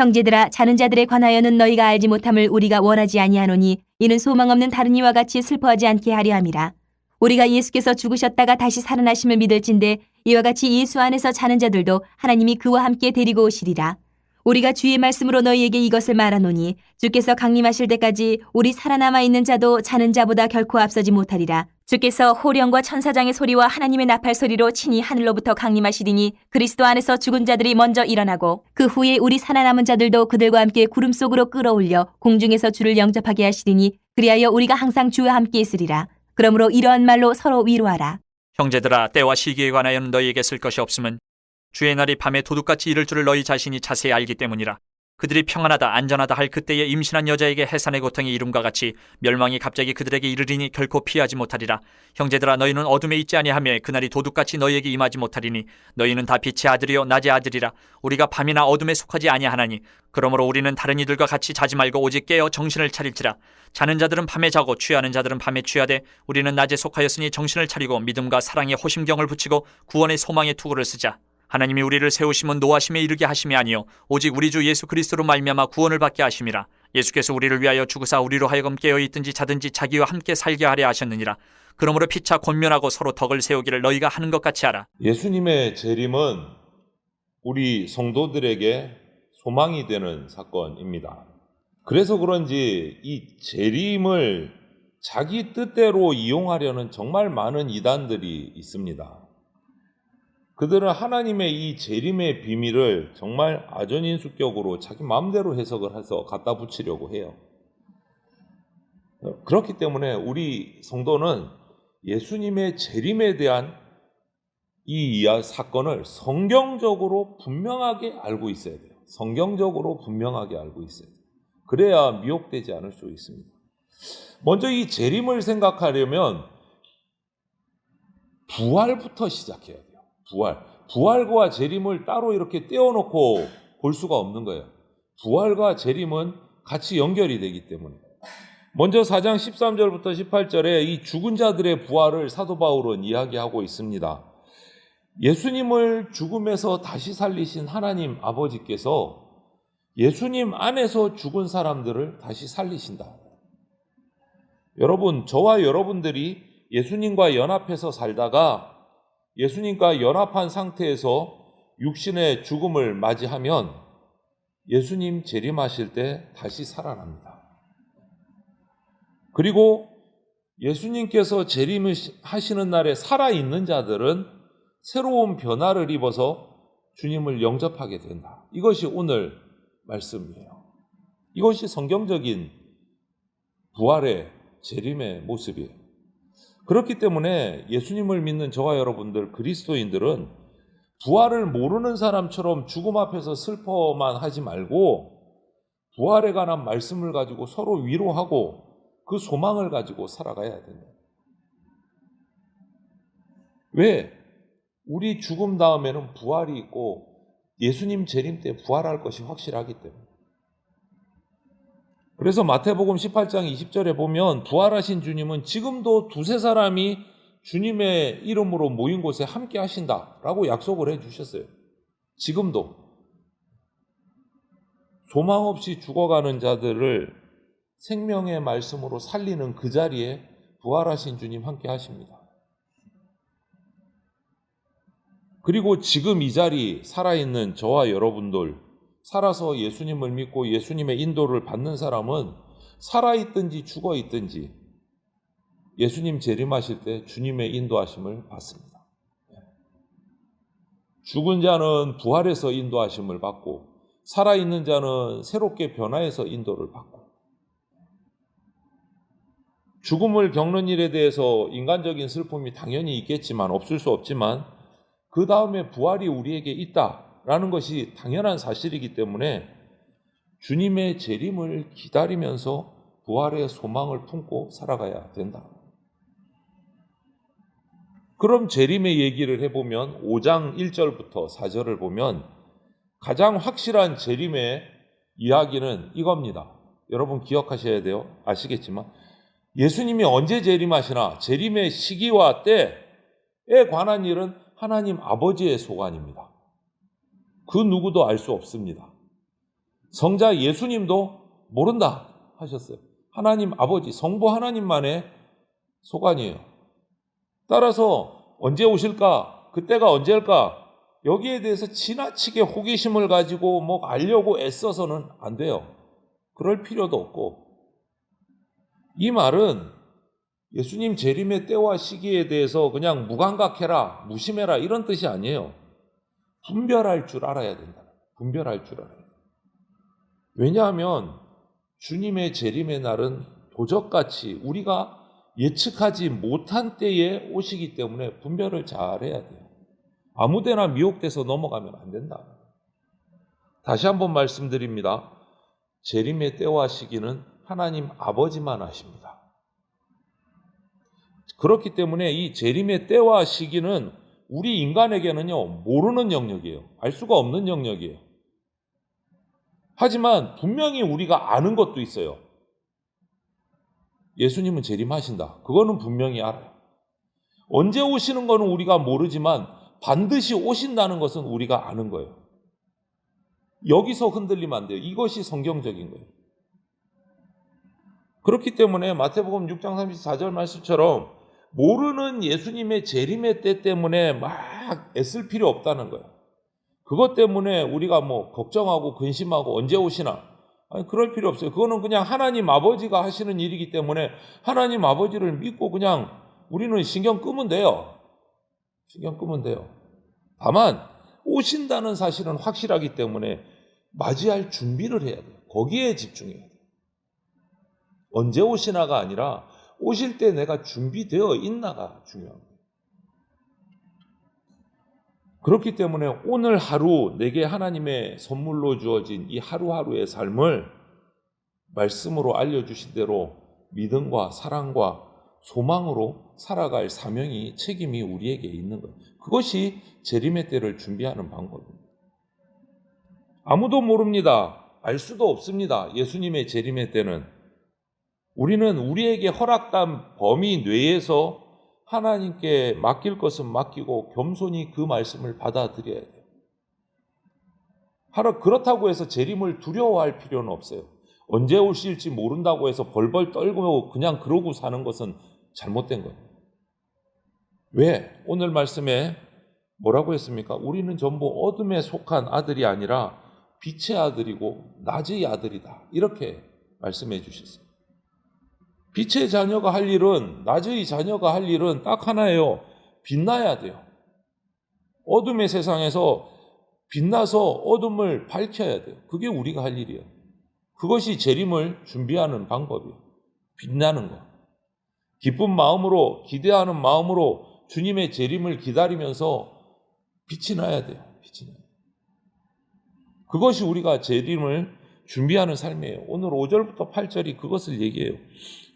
형제들아, 자는 자들에 관하여는 너희가 알지 못함을 우리가 원하지 아니하노니 이는 소망 없는 다른 이와 같이 슬퍼하지 않게 하려 함이라. 우리가 예수께서 죽으셨다가 다시 살아나심을 믿을진대 이와 같이 예수 안에서 자는 자들도 하나님이 그와 함께 데리고 오시리라. 우리가 주의 말씀으로 너희에게 이것을 말하노니 주께서 강림하실 때까지 우리 살아남아 있는 자도 자는 자보다 결코 앞서지 못하리라. 주께서 호령과 천사장의 소리와 하나님의 나팔 소리로 친히 하늘로부터 강림하시리니 그리스도 안에서 죽은 자들이 먼저 일어나고 그 후에 우리 살아남은 자들도 그들과 함께 구름 속으로 끌어올려 공중에서 주를 영접하게 하시리니 그리하여 우리가 항상 주와 함께 있으리라. 그러므로 이러한 말로 서로 위로하라. 형제들아, 때와 시기에 관하여는 너희에게 쓸 것이 없음은 주의 날이 밤에 도둑같이 이를 줄을 너희 자신이 자세히 알기 때문이라. 그들이 평안하다 안전하다 할 그때에 임신한 여자에게 해산의 고통이 이름과 같이 멸망이 갑자기 그들에게 이르리니 결코 피하지 못하리라. 형제들아, 너희는 어둠에 있지 아니하며 그날이 도둑같이 너희에게 임하지 못하리니 너희는 다 빛의 아들이요 낮의 아들이라. 우리가 밤이나 어둠에 속하지 아니하나니 그러므로 우리는 다른 이들과 같이 자지 말고 오직 깨어 정신을 차릴지라. 자는 자들은 밤에 자고 취하는 자들은 밤에 취하되 우리는 낮에 속하였으니 정신을 차리고 믿음과 사랑에 호심경을 붙이고 구원의 소망의 투구를 쓰자. 하나님이 우리를 세우심은 노하심에 이르게 하심이 아니요 오직 우리 주 예수 그리스도로 말미암아 구원을 받게 하심이라. 예수께서 우리를 위하여 죽으사 우리로 하여금 깨어 있든지 자든지 자기와 함께 살게 하려 하셨느니라. 그러므로 피차 권면하고 서로 덕을 세우기를 너희가 하는 것 같이 하라. 예수님의 재림은 우리 성도들에게 소망이 되는 사건입니다. 그래서 그런지 이 재림을 자기 뜻대로 이용하려는 정말 많은 이단들이 있습니다. 그들은 하나님의 이 재림의 비밀을 정말 아전인수격으로 자기 마음대로 해석을 해서 갖다 붙이려고 해요. 그렇기 때문에 우리 성도는 예수님의 재림에 대한 이 사건을 성경적으로 분명하게 알고 있어야 돼요. 성경적으로 분명하게 알고 있어야 돼요. 그래야 미혹되지 않을 수 있습니다. 먼저 이 재림을 생각하려면 부활부터 시작해야 돼요. 부활과 재림을 따로 이렇게 떼어놓고 볼 수가 없는 거예요. 부활과 재림은 같이 연결이 되기 때문에. 먼저 4장 13절부터 18절에 이 죽은 자들의 부활을 사도 바울은 이야기하고 있습니다. 예수님을 죽음에서 다시 살리신 하나님 아버지께서 예수님 안에서 죽은 사람들을 다시 살리신다. 여러분, 저와 여러분들이 예수님과 연합해서 살다가 예수님과 연합한 상태에서 육신의 죽음을 맞이하면 예수님 재림하실 때 다시 살아납니다. 그리고 예수님께서 재림하시는 날에 살아있는 자들은 새로운 변화를 입어서 주님을 영접하게 된다. 이것이 오늘 말씀이에요. 이것이 성경적인 부활의 재림의 모습이에요. 그렇기 때문에 예수님을 믿는 저와 여러분들 그리스도인들은 부활을 모르는 사람처럼 죽음 앞에서 슬퍼만 하지 말고 부활에 관한 말씀을 가지고 서로 위로하고 그 소망을 가지고 살아가야 됩니다. 왜? 우리 죽음 다음에는 부활이 있고 예수님 재림 때 부활할 것이 확실하기 때문에. 그래서 마태복음 18장 20절에 보면 부활하신 주님은 지금도 두세 사람이 주님의 이름으로 모인 곳에 함께 하신다라고 약속을 해주셨어요. 지금도 소망 없이 죽어가는 자들을 생명의 말씀으로 살리는 그 자리에 부활하신 주님 함께 하십니다. 그리고 지금 이 자리 살아있는 저와 여러분들, 살아서 예수님을 믿고 예수님의 인도를 받는 사람은 살아있든지 죽어있든지 예수님 재림하실 때 주님의 인도하심을 받습니다. 죽은 자는 부활해서 인도하심을 받고 살아있는 자는 새롭게 변화해서 인도를 받고, 죽음을 겪는 일에 대해서 인간적인 슬픔이 당연히 있겠지만 없을 수 없지만 그 다음에 부활이 우리에게 있다라는 것이 당연한 사실이기 때문에 주님의 재림을 기다리면서 부활의 소망을 품고 살아가야 된다. 그럼 재림의 얘기를 해보면 5장 1절부터 4절을 보면 가장 확실한 재림의 이야기는 이겁니다. 여러분 기억하셔야 돼요. 아시겠지만 예수님이 언제 재림하시나 재림의 시기와 때에 관한 일은 하나님 아버지의 소관입니다. 그 누구도 알 수 없습니다. 성자 예수님도 모른다 하셨어요. 하나님 아버지, 성부 하나님만의 소관이에요. 따라서 언제 오실까? 그때가 언제일까? 여기에 대해서 지나치게 호기심을 가지고 뭐 알려고 애써서는 안 돼요. 그럴 필요도 없고. 이 말은 예수님 재림의 때와 시기에 대해서 그냥 무감각해라, 무심해라 이런 뜻이 아니에요. 분별할 줄 알아야 된다. 분별할 줄 알아야 돼요. 왜냐하면 주님의 재림의 날은 도적같이 우리가 예측하지 못한 때에 오시기 때문에 분별을 잘해야 돼요. 아무데나 미혹돼서 넘어가면 안 된다. 다시 한번 말씀드립니다. 재림의 때와 시기는 하나님 아버지만 아십니다. 그렇기 때문에 이 재림의 때와 시기는 우리 인간에게는요, 모르는 영역이에요. 알 수가 없는 영역이에요. 하지만 분명히 우리가 아는 것도 있어요. 예수님은 재림하신다. 그거는 분명히 알아요. 언제 오시는 거는 우리가 모르지만 반드시 오신다는 것은 우리가 아는 거예요. 여기서 흔들리면 안 돼요. 이것이 성경적인 거예요. 그렇기 때문에 마태복음 6장 34절 말씀처럼 모르는 예수님의 재림의 때 때문에 막 애쓸 필요 없다는 거예요. 그것 때문에 우리가 뭐 걱정하고 근심하고 언제 오시나? 아니, 그럴 필요 없어요. 그거는 그냥 하나님 아버지가 하시는 일이기 때문에 하나님 아버지를 믿고 그냥 우리는 신경 끄면 돼요. 신경 끄면 돼요. 다만 오신다는 사실은 확실하기 때문에 맞이할 준비를 해야 돼요. 거기에 집중해야 돼요. 언제 오시나가 아니라 오실 때 내가 준비되어 있나가 중요한 거예요. 그렇기 때문에 오늘 하루 내게 하나님의 선물로 주어진 이 하루하루의 삶을 말씀으로 알려주신 대로 믿음과 사랑과 소망으로 살아갈 사명이, 책임이 우리에게 있는 거예요. 그것이 재림의 때를 준비하는 방법입니다. 아무도 모릅니다. 알 수도 없습니다. 예수님의 재림의 때는. 우리는 우리에게 허락된 범위 내에서 하나님께 맡길 것은 맡기고 겸손히 그 말씀을 받아들여야 돼요. 그렇다고 해서 재림을 두려워할 필요는 없어요. 언제 오실지 모른다고 해서 벌벌 떨고 그냥 그러고 사는 것은 잘못된 거예요. 왜? 오늘 말씀에 뭐라고 했습니까? 우리는 전부 어둠에 속한 아들이 아니라 빛의 아들이고 낮의 아들이다. 이렇게 말씀해 주셨어요. 빛의 자녀가 할 일은, 낮의 자녀가 할 일은 딱 하나예요. 빛나야 돼요. 어둠의 세상에서 빛나서 어둠을 밝혀야 돼요. 그게 우리가 할 일이에요. 그것이 재림을 준비하는 방법이에요. 빛나는 거. 기쁜 마음으로, 기대하는 마음으로 주님의 재림을 기다리면서 빛이 나야 돼요. 빛이 나야 돼요. 그것이 우리가 재림을 준비하는 삶이에요. 오늘 5절부터 8절이 그것을 얘기해요.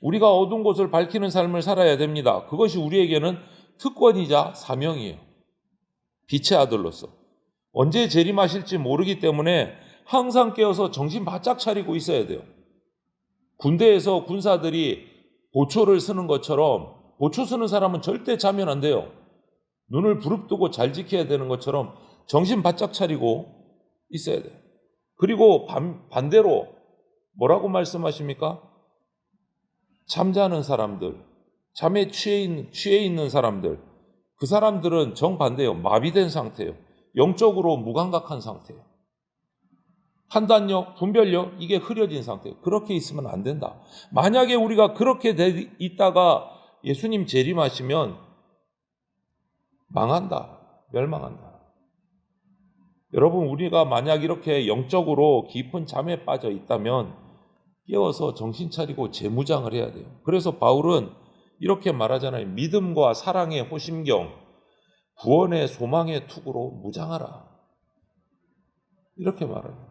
우리가 어두운 곳을 밝히는 삶을 살아야 됩니다. 그것이 우리에게는 특권이자 사명이에요. 빛의 아들로서. 언제 재림하실지 모르기 때문에 항상 깨어서 정신 바짝 차리고 있어야 돼요. 군대에서 군사들이 보초를 쓰는 것처럼, 보초 쓰는 사람은 절대 자면 안 돼요. 눈을 부릅뜨고 잘 지켜야 되는 것처럼 정신 바짝 차리고 있어야 돼요. 그리고 반대로 뭐라고 말씀하십니까? 잠자는 사람들, 잠에 취해 있는 사람들, 그 사람들은 정반대예요. 마비된 상태예요. 영적으로 무감각한 상태예요. 판단력, 분별력, 이게 흐려진 상태예요. 그렇게 있으면 안 된다. 만약에 우리가 그렇게 있다가 예수님 재림하시면 망한다. 멸망한다. 여러분, 우리가 만약 이렇게 영적으로 깊은 잠에 빠져 있다면 깨어서 정신 차리고 재무장을 해야 돼요. 그래서 바울은 이렇게 말하잖아요. 믿음과 사랑의 호심경, 구원의 소망의 투구로 무장하라. 이렇게 말해요.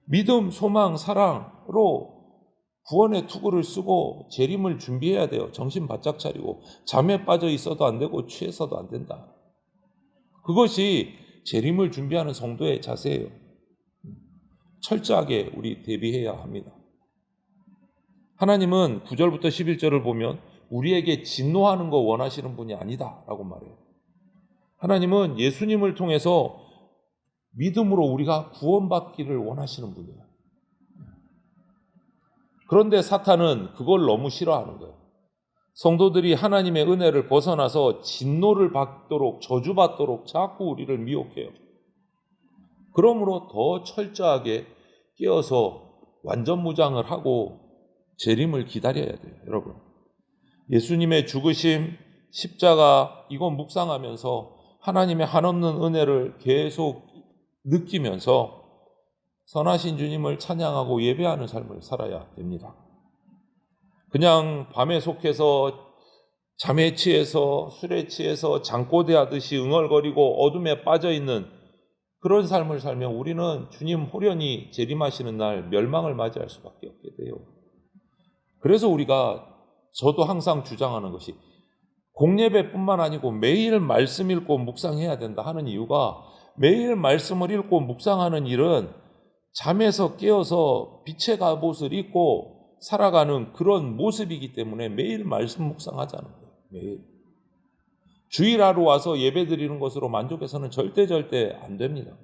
믿음, 소망, 사랑으로 구원의 투구를 쓰고 재림을 준비해야 돼요. 정신 바짝 차리고 잠에 빠져 있어도 안 되고 취해서도 안 된다. 그것이 재림을 준비하는 성도의 자세예요. 철저하게 우리 대비해야 합니다. 하나님은 9절부터 11절을 보면 우리에게 진노하는 거 원하시는 분이 아니다라고 말해요. 하나님은 예수님을 통해서 믿음으로 우리가 구원받기를 원하시는 분이에요. 그런데 사탄은 그걸 너무 싫어하는 거예요. 성도들이 하나님의 은혜를 벗어나서 진노를 받도록, 저주받도록 자꾸 우리를 미혹해요. 그러므로 더 철저하게 깨어서 완전 무장을 하고 재림을 기다려야 돼요, 여러분. 예수님의 죽으심, 십자가 이거 묵상하면서 하나님의 한없는 은혜를 계속 느끼면서 선하신 주님을 찬양하고 예배하는 삶을 살아야 됩니다. 그냥 밤에 속해서 잠에 취해서 술에 취해서 잠꼬대하듯이 응얼거리고 어둠에 빠져있는 그런 삶을 살면 우리는 주님 호련히 재림하시는 날 멸망을 맞이할 수밖에 없게 돼요. 그래서 저도 항상 주장하는 것이 공예배뿐만 아니고 매일 말씀 읽고 묵상해야 된다 하는 이유가, 매일 말씀을 읽고 묵상하는 일은 잠에서 깨어서 빛의 갑옷을 입고 살아가는 그런 모습이기 때문에 매일 말씀 묵상하자는 거예요. 매일. 주일 하루 와서 예배 드리는 것으로 만족해서는 절대 안 됩니다.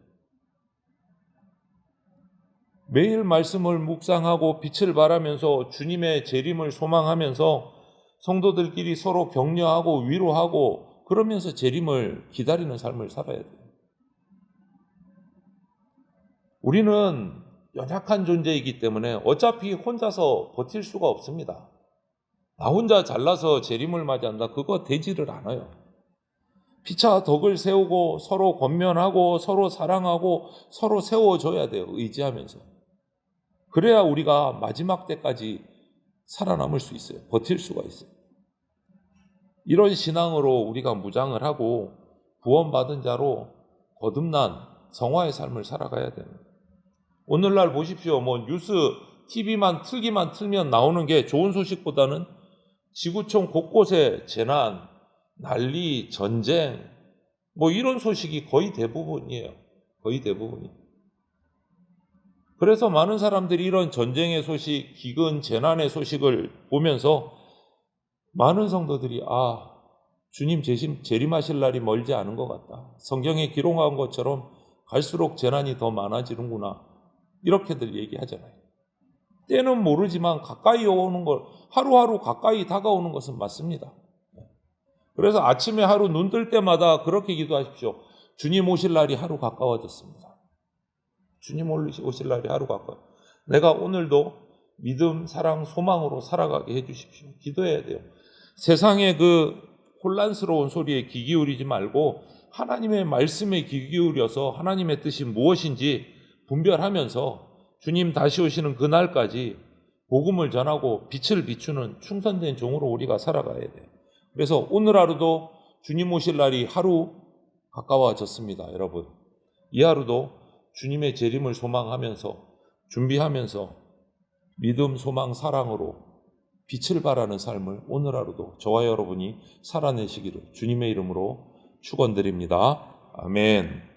매일 말씀을 묵상하고 빛을 발하면서 주님의 재림을 소망하면서 성도들끼리 서로 격려하고 위로하고 그러면서 재림을 기다리는 삶을 살아야 돼요. 우리는 연약한 존재이기 때문에 어차피 혼자서 버틸 수가 없습니다. 나 혼자 잘나서 재림을 맞이한다, 그거 되지를 않아요. 피차 덕을 세우고 서로 권면하고 서로 사랑하고 서로 세워줘야 돼요. 의지하면서. 그래야 우리가 마지막 때까지 살아남을 수 있어요. 버틸 수가 있어요. 이런 신앙으로 우리가 무장을 하고 구원받은 자로 거듭난 성화의 삶을 살아가야 됩니다. 오늘날 보십시오. 뉴스 TV만 틀면 나오는 게 좋은 소식보다는 지구촌 곳곳에 재난, 난리, 전쟁 이런 소식이 거의 대부분이에요. 거의 대부분이. 그래서 많은 사람들이 이런 전쟁의 소식, 기근, 재난의 소식을 보면서 많은 성도들이 주님 재림하실 날이 멀지 않은 것 같다. 성경에 기록한 것처럼 갈수록 재난이 더 많아지는구나. 이렇게들 얘기하잖아요. 때는 모르지만 가까이 오는 걸, 하루하루 가까이 다가오는 것은 맞습니다. 그래서 아침에 하루 눈 뜰 때마다 그렇게 기도하십시오. 주님 오실 날이 하루 가까워졌습니다. 주님 오실 날이 하루 가까워. 내가 오늘도 믿음, 사랑, 소망으로 살아가게 해주십시오. 기도해야 돼요. 세상의 그 혼란스러운 소리에 귀 기울이지 말고 하나님의 말씀에 귀 기울여서 하나님의 뜻이 무엇인지 분별하면서 주님 다시 오시는 그날까지 복음을 전하고 빛을 비추는 충성된 종으로 우리가 살아가야 돼요. 그래서 오늘 하루도 주님 오실 날이 하루 가까워졌습니다. 여러분, 이 하루도 주님의 재림을 소망하면서 준비하면서 믿음, 소망, 사랑으로 빛을 발하는 삶을 오늘 하루도 저와 여러분이 살아내시기를 주님의 이름으로 축원드립니다. 아멘.